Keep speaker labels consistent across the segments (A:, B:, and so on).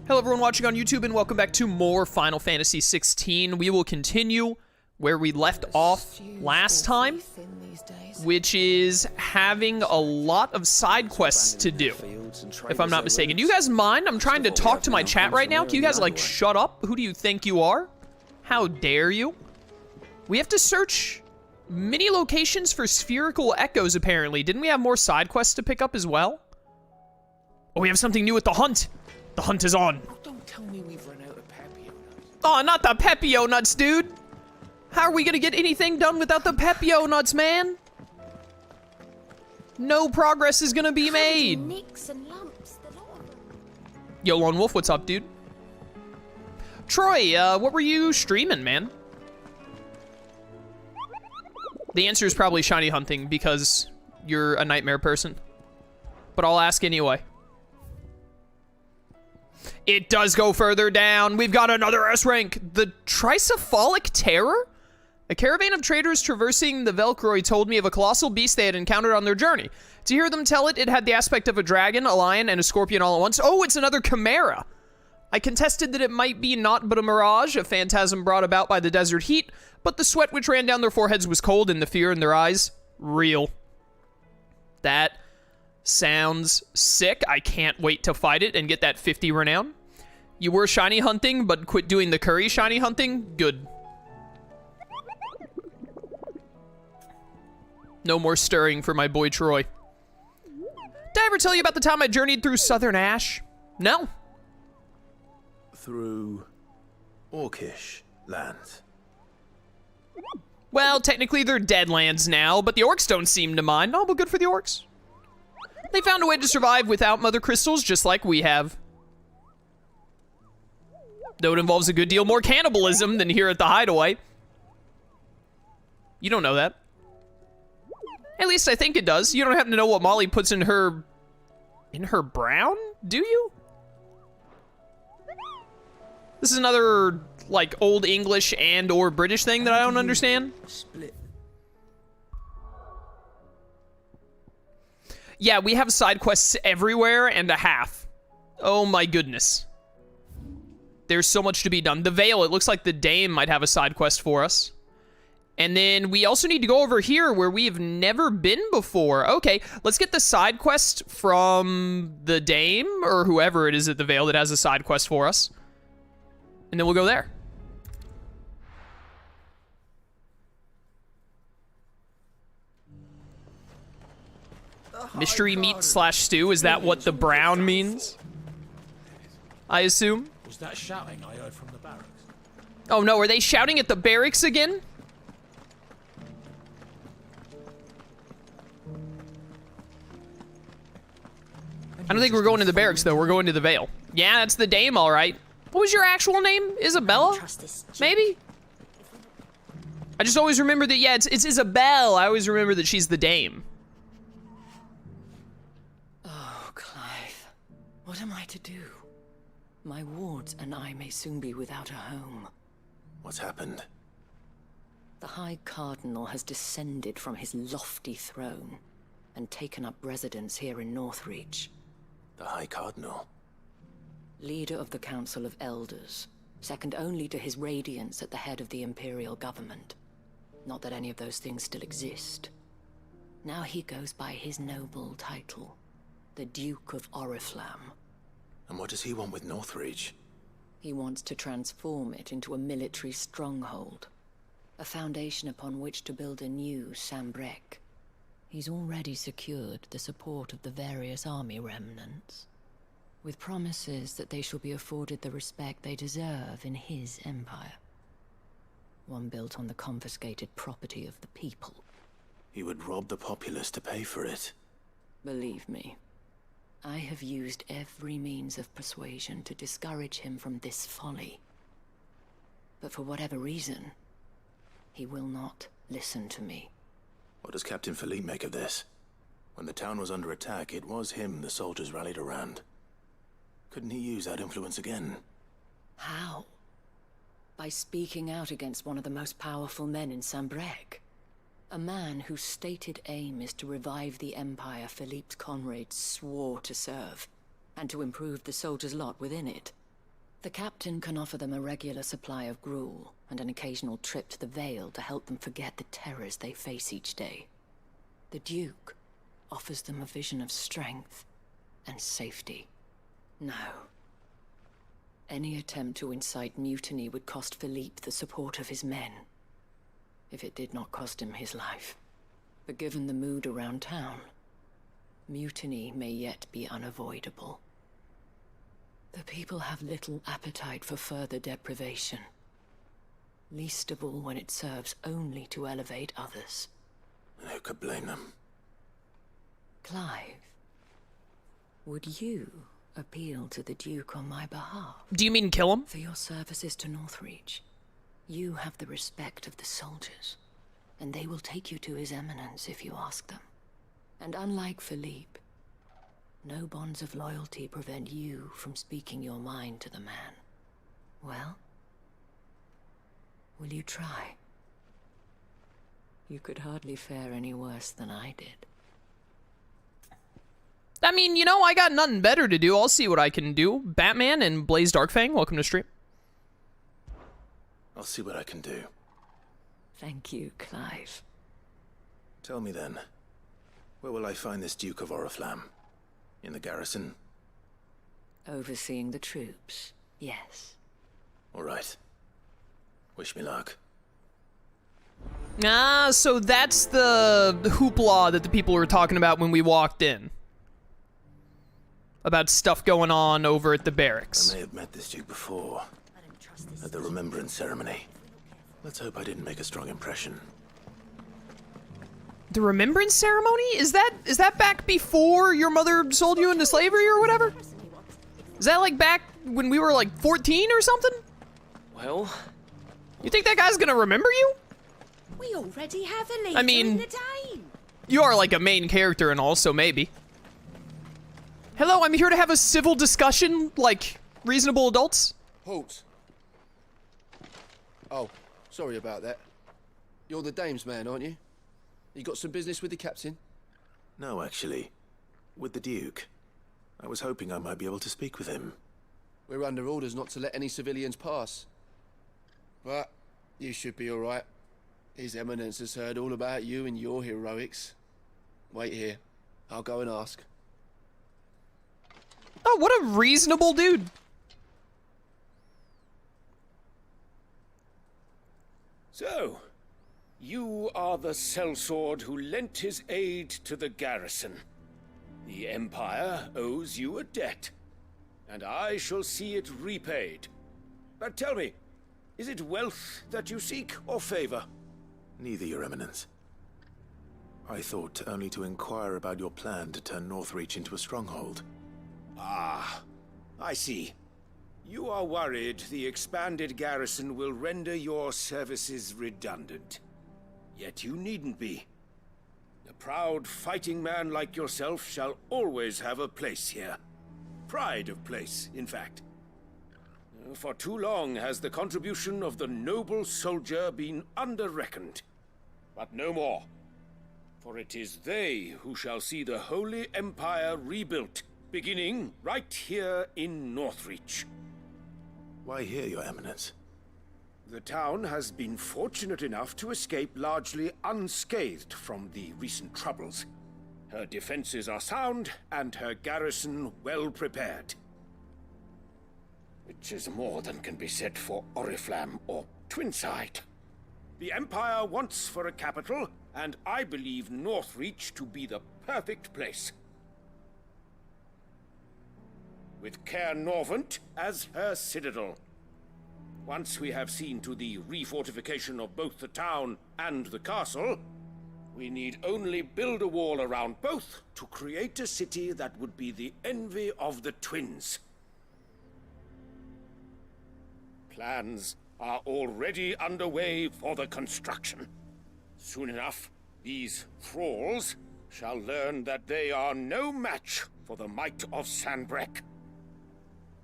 A: Hello everyone watching on YouTube and welcome back to more Final Fantasy XVI. We will continue where we left off last time, which is having a lot of side quests to do, if I'm not mistaken. Do you guys mind? I'm trying to talk to my chat right now. Can you guys, like, shut up? Who do you think you are? How dare you? We have to search many locations for spherical echoes, apparently. Didn't we have more side quests to pick up as well? Oh, we have something new with the hunt. The hunt is on.
B: Oh, don't tell me we've run out of Pepio nuts.
A: Oh, not the Pepio nuts, dude. How are we gonna get anything done without the Pepio nuts, man? No progress is gonna be made.
C: Nicks and lumps, the lot of them.
A: Yo, Lone Wolf, what's up, dude? Troy, what were you streaming, man? The answer is probably shiny hunting because you're a nightmare person. But I'll ask anyway. It does go further down. We've got another S rank. The Tricephalic Terror? A caravan of traders traversing the Velcroy told me of a colossal beast they had encountered on their journey. To hear them tell it, it had the aspect of a dragon, a lion, and a scorpion all at once. Oh, it's another chimera. I contested that it might be naught but a mirage, a phantasm brought about by the desert heat, but the sweat which ran down their foreheads was cold and the fear in their eyes, real. That sounds sick. I can't wait to fight it and get that 50 renown. You were shiny hunting, but quit doing the curry shiny hunting? Good. No more stirring for my boy Troy. Did I ever tell you about the time I journeyed through Southern Ash? No.
B: Through Orcish lands.
A: Well, technically they're dead lands now, but the orcs don't seem to mind. Oh, but good for the orcs. They found a way to survive without mother crystals, just like we have. Though it involves a good deal more cannibalism than here at the hideaway. You don't know that. At least I think it does. You don't happen to know what Molly puts in her brown, do you? This is another, like, old English and or British thing that I don't understand.
B: Split.
A: Yeah, we have side quests everywhere and a half. Oh my goodness. There's so much to be done. The Vale, it looks like the Dame might have a side quest for us. And then we also need to go over here where we've never been before. Okay, let's get the side quest from the Dame, or whoever it is at the Vale that has a side quest for us. And then we'll go there. Mystery meat slash stew, is that what the brown means? I assume.
D: Was that shouting I heard from the barracks?
A: Oh no, are they shouting at the barracks again? I don't think we're going to the barracks though, we're going to the Vale. Yeah, that's the Dame, all right. What was your actual name? Isabella? Maybe? I just always remember that, yeah, it's Isabelle. I always remember that she's the Dame.
E: Oh, Clive. What am I to do? My wards and I may soon be without a home.
B: What's happened?
E: The High Cardinal has descended from his lofty throne and taken up residence here in Northreach.
B: The High Cardinal?
E: Leader of the Council of Elders, second only to his Radiance at the head of the Imperial government. Not that any of those things still exist. Now he goes by his noble title, the Duke of Oriflamme.
B: And what does he want with Northreach?
E: He wants to transform it into a military stronghold, a foundation upon which to build a new Sambrec. He's already secured the support of the various army remnants, with promises that they shall be afforded the respect they deserve in his empire. One built on the confiscated property of the people.
B: He would rob the populace to pay for it.
E: Believe me, I have used every means of persuasion to discourage him from this folly. But for whatever reason, he will not listen to me.
B: What does Captain Philippe make of this? When the town was under attack, it was him the soldiers rallied around. Couldn't he use that influence again?
E: How? By speaking out against one of the most powerful men in Sambrec. A man whose stated aim is to revive the empire Philippe's comrades swore to serve, and to improve the soldiers' lot within it. The captain can offer them a regular supply of gruel and an occasional trip to the Vale to help them forget the terrors they face each day. The Duke offers them a vision of strength and safety. No. Any attempt to incite mutiny would cost Philippe the support of his men, if it did not cost him his life. But given the mood around town, mutiny may yet be unavoidable. The people have little appetite for further deprivation, least of all when it serves only to elevate others.
B: Who could blame them?
E: Clive, would you appeal to the Duke on my behalf?
A: Do you mean kill him?
E: For your services to Northreach, you have the respect of the soldiers, and they will take you to His Eminence if you ask them. And unlike Philippe, no bonds of loyalty prevent you from speaking your mind to the man. Well, will you try? You could hardly fare any worse than I did.
A: I mean, you know, I got nothing better to do. I'll see what I can do. Batman and Blaze Darkfang, welcome to stream.
B: I'll see what I can do.
E: Thank you, Clive.
B: Tell me then, where will I find this Duke of Oriflamme? In the garrison?
E: Overseeing the troops, yes.
B: All right. Wish me luck.
A: Ah, so that's the hoopla that the people were talking about when we walked in. About stuff going on over at the barracks.
B: I may have met this Duke before, at the Remembrance Ceremony. Let's hope I didn't make a strong impression.
A: The Remembrance Ceremony? Is that back before your mother sold you into slavery or whatever? Is that like back when we were like 14 or something?
F: Well,
A: you think that guy's gonna remember you?
C: We already have a leader
A: I mean,
C: in the Dane.
A: You are like a main character and all, so maybe. Hello, I'm here to have a civil discussion, like reasonable adults.
G: Halt. Oh, sorry about that. You're the dame's man, aren't you? You got some business with the captain?
B: No, actually. With the Duke. I was hoping I might be able to speak with him.
G: We're under orders not to let any civilians pass. But you should be all right. His Eminence has heard all about you and your heroics. Wait here. I'll go and ask.
A: Oh, what a reasonable dude.
F: so, you are the sellsword who lent his aid to the garrison. The Empire owes you a debt, and I shall see it repaid. But tell me, is it wealth that you seek, or favor?
B: Neither, Your Eminence. I thought only to inquire about your plan to turn Northreach into a stronghold.
F: Ah, I see. You are worried the expanded garrison will render your services redundant. Yet you needn't be. A proud fighting man like yourself shall always have a place here. Pride of place, in fact. For too long has the contribution of the noble soldier been under-reckoned. But no more. For it is they who shall see the Holy Empire rebuilt, beginning right here in Northreach.
B: Why here, Your Eminence?
F: The town has been fortunate enough to escape largely unscathed from the recent troubles. Her defenses are sound, and her garrison well prepared. Which is more than can be said for Oriflamme or Twinside. The Empire wants for a capital, and I believe Northreach to be the perfect place. With Caer Norvent as her citadel. Once we have seen to the refortification of both the town and the castle, we need only build a wall around both to create a city that would be the envy of the twins. Plans are already underway for the construction. Soon enough, these thralls shall learn that they are no match for the might of Sanbreque.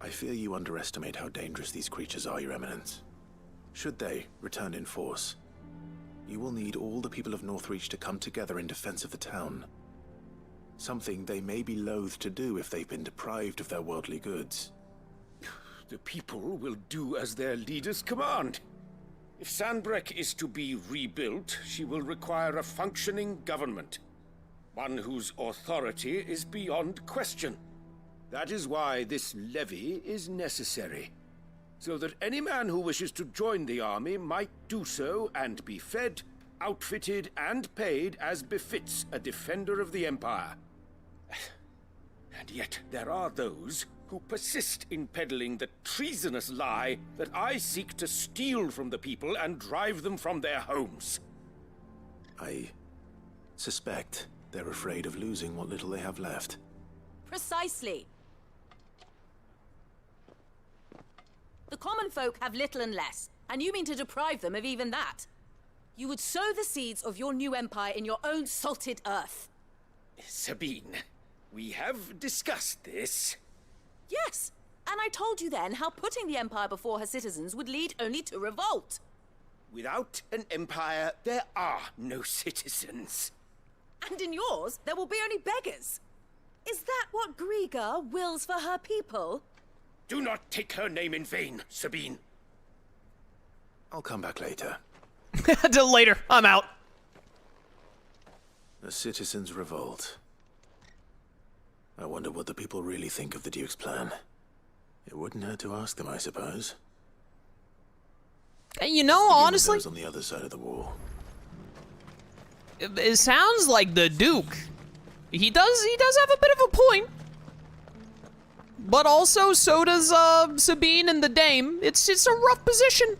B: I fear you underestimate how dangerous these creatures are, Your Eminence. Should they return in force, you will need all the people of Northreach to come together in defense of the town. Something they may be loath to do if they've been deprived of their worldly goods.
F: The people will do as their leaders command. If Sanbreque is to be rebuilt, she will require a functioning government. One whose authority is beyond question. That is why this levy is necessary. So that any man who wishes to join the army might do so and be fed, outfitted, and paid as befits a defender of the Empire. And yet there are those who persist in peddling the treasonous lie that I seek to steal from the people and drive them from their homes.
B: I suspect they're afraid of losing what little they have left.
C: Precisely. The common folk have little and less, and you mean to deprive them of even that. You would sow the seeds of your new empire in your own salted earth.
F: Sabine, we have discussed this.
C: Yes, and I told you then how putting the empire before her citizens would lead only to revolt.
F: Without an empire, there are no citizens.
C: And in yours, there will be only beggars. Is that what Griga wills for her people?
F: Do not take her name in vain, Sabine.
B: I'll come back later.
A: Till later. I'm out.
B: A citizens' revolt. I wonder what the people really think of the Duke's plan. It wouldn't hurt to ask them, I suppose.
A: You know, honestly,
B: On the other side of the wall.
A: it sounds like the Duke. He does have a bit of a point. But also, so does Sabine and the Dame. It's a rough position.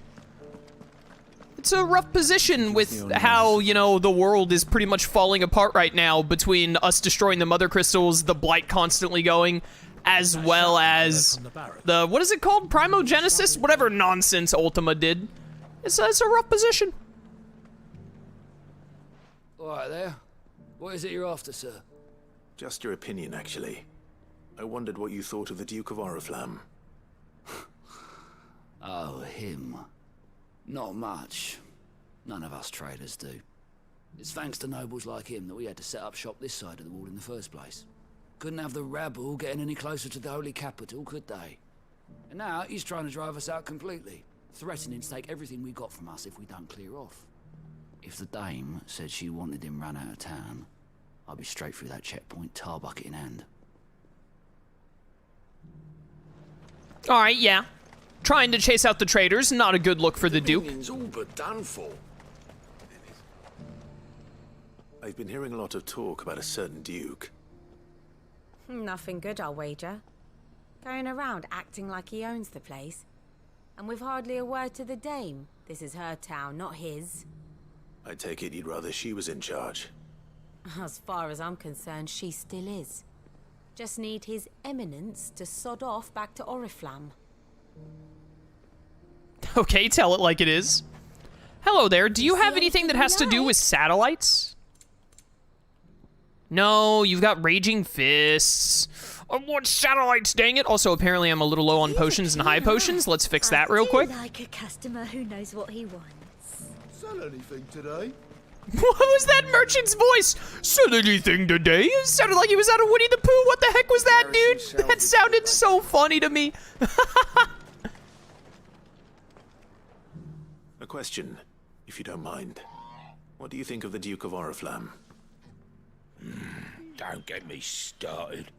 A: It's a rough position with how, you know, the world is pretty much falling apart right now between us destroying the Mother Crystals, the Blight constantly going, as well as the, what is it called? Primogenesis? Whatever nonsense Ultima did. It's a rough position.
H: All right there. What is it you're after, sir?
B: Just your opinion, actually. I wondered what you thought of the Duke of Oriflamme.
H: Oh, him. Not much. None of us traders do. It's thanks to nobles like him that we had to set up shop this side of the wall in the first place. Couldn't have the rabble getting any closer to the holy capital, could they? And now he's trying to drive us out completely, threatening to take everything we got from us if we don't clear off. If the Dame said she wanted him run out of town, I'd be straight through that checkpoint, tar bucket in hand.
A: Alright, yeah. Trying to chase out the traders, not a good look for the Duke.
F: All but done for.
B: I've been hearing a lot of talk about a certain Duke.
C: Nothing good, I'll wager. Going around acting like he owns the place. And with hardly a word to the Dame. This is her town, not his.
B: I take it you'd rather she was in charge.
C: As far as I'm concerned, she still is. Just need his eminence to sod off back to Oriflamme.
A: Okay, tell it like it is. Hello there, do you have anything that has to do with satellites? No, you've got raging fists. I want satellites, dang it. Also, apparently I'm a little low on potions and high potions. Let's fix that real quick.
I: Like a customer who knows what he wants.
G: Sell anything today?
A: What was that merchant's voice? Said anything today? It sounded like he was out of Winnie the Pooh. What the heck was that, dude? That sounded so funny to me.
B: A question, if you don't mind. What do you think of the Duke of Oriflamme?
F: Don't get me started.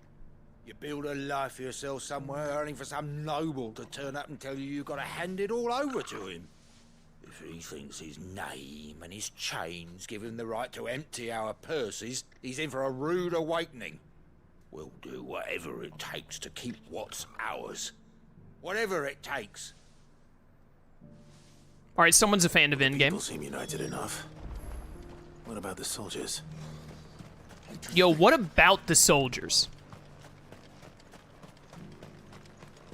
F: You build a life for yourself somewhere, earning for some noble to turn up and tell you you've got to hand it all over to him. If he thinks his name and his chains give him the right to empty our purses, he's in for a rude awakening. We'll do whatever it takes to keep what's ours. Whatever it takes.
A: Alright, someone's a fan of Endgame.
B: People seem united enough. What about the soldiers?
A: Yo, what about the soldiers?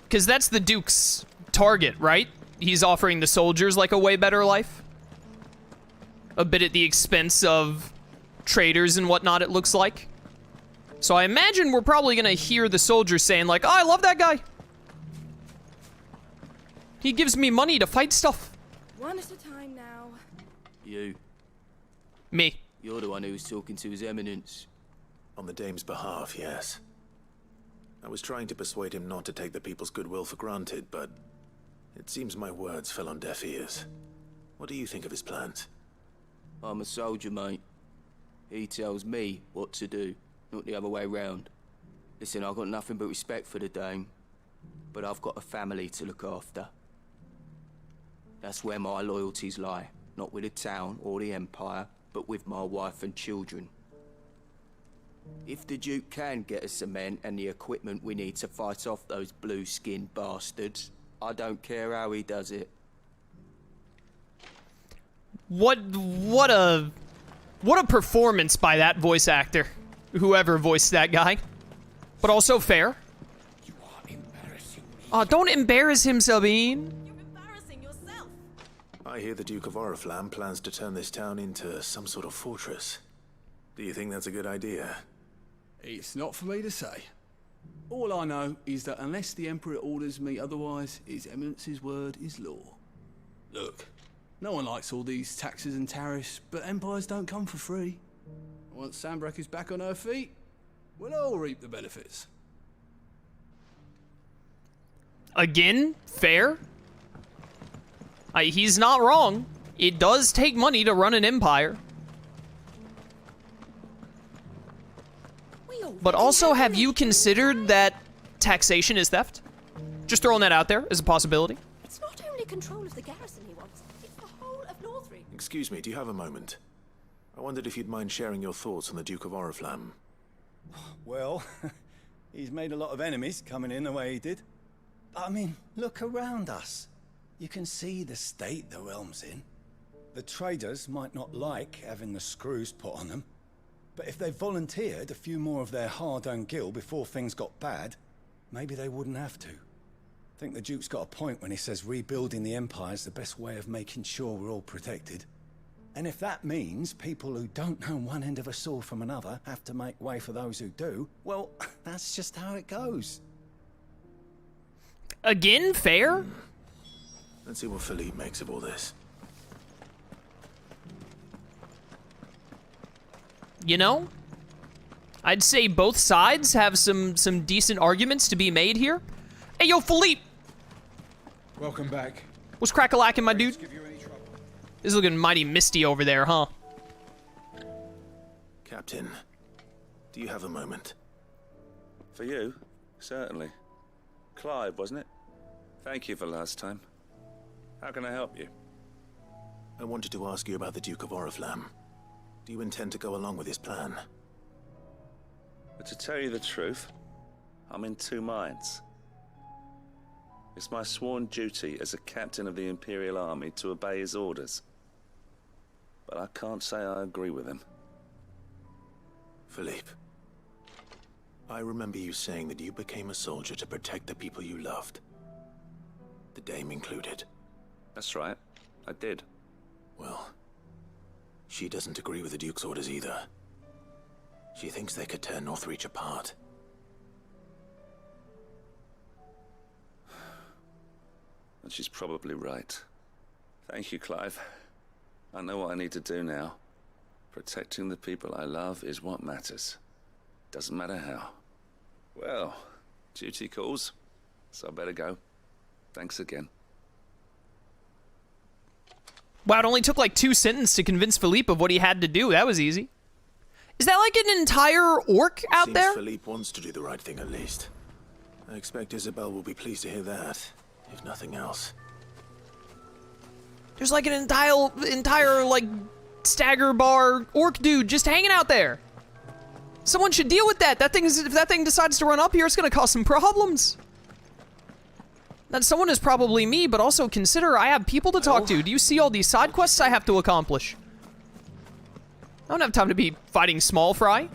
A: Because that's the Duke's target, right? He's offering the soldiers, like, a way better life. A bit at the expense of traders and whatnot, it looks like. So I imagine we're probably gonna hear the soldiers saying, like, oh, I love that guy. He gives me money to fight stuff.
C: One at a time now.
J: You.
A: Me.
J: You're the one who was talking to His Eminence.
B: On the Dame's behalf, yes. I was trying to persuade him not to take the people's goodwill for granted, but it seems my words fell on deaf ears. What do you think of his plans?
G: I'm a soldier, mate. He tells me what to do, not the other way round. Listen, I've got nothing but respect for the Dame, but I've got a family to look after. That's where my loyalties lie, not with the town or the Empire, but with my wife and children. If the Duke can get us cement and the equipment we need to fight off those blue-skinned bastards, I don't care how he does it.
A: What a performance by that voice actor, whoever voiced that guy. But also fair.
F: You are embarrassing me.
A: Oh, don't embarrass him, Sabine.
C: You're embarrassing yourself.
B: I hear the Duke of Oriflamme plans to turn this town into some sort of fortress. Do you think that's a good idea?
J: It's not for me to say. All I know is that unless the Emperor orders me otherwise, His Eminence's word is law. Look, no one likes all these taxes and tariffs, but empires don't come for free. Once Sanbreque is back on her feet, we'll all reap the benefits.
A: Again, fair. He's not wrong. It does take money to run an empire. But also, have you considered that taxation is theft? Just throwing that out there as a possibility.
C: It's not only control of the garrison he wants, it's the whole of Northreach.
B: Excuse me, do you have a moment? I wondered if you'd mind sharing your thoughts on the Duke of Oriflamme.
K: Well, he's made a lot of enemies coming in the way he did. I mean, look around us. You can see the state the realm's in. The traders might not like having the screws put on them, but if they volunteered a few more of their hard-earned gil before things got bad, maybe they wouldn't have to. I think the Duke's got a point when he says rebuilding the Empire's the best way of making sure we're all protected. And if that means people who don't know one end of a sword from another have to make way for those who do, well, that's just how it goes.
A: Again, fair?
B: Let's see what Philippe makes of all this.
A: You know, I'd say both sides have some decent arguments to be made here. Hey, yo, Philippe!
L: Welcome back.
A: What's crack-a-lackin', my dude?
L: Give you any trouble?
A: This is looking mighty misty over there, huh?
B: Captain, do you have a moment?
M: For you? Certainly. Clive, wasn't it? Thank you for last time. How can I help you?
B: I wanted to ask you about the Duke of Oriflamme. Do you intend to go along with his plan?
M: But to tell you the truth, I'm in two minds. It's my sworn duty as a captain of the Imperial Army to obey his orders. But I can't say I agree with him.
B: Philippe, I remember you saying that you became a soldier to protect the people you loved. The Dame included.
M: That's right, I did.
B: Well, she doesn't agree with the Duke's orders either. She thinks they could tear Northreach apart.
M: And she's probably right. Thank you, Clive. I know what I need to do now. Protecting the people I love is what matters. Doesn't matter how. Well, duty calls, so I better go. Thanks again.
A: Wow, it only took like 2 sentences to convince Philippe of what he had to do. That was easy. Is that like an entire orc out there?
B: Seems Philippe wants to do the right thing at least. I expect Isabel will be pleased to hear that, if nothing else.
A: There's like an entire like stagger bar orc dude just hanging out there. Someone should deal with that. If that thing decides to run up here, it's gonna cause some problems. That someone is probably me, but also consider I have people to talk to. Do you see all these side quests I have to accomplish? I don't have time to be fighting small fry.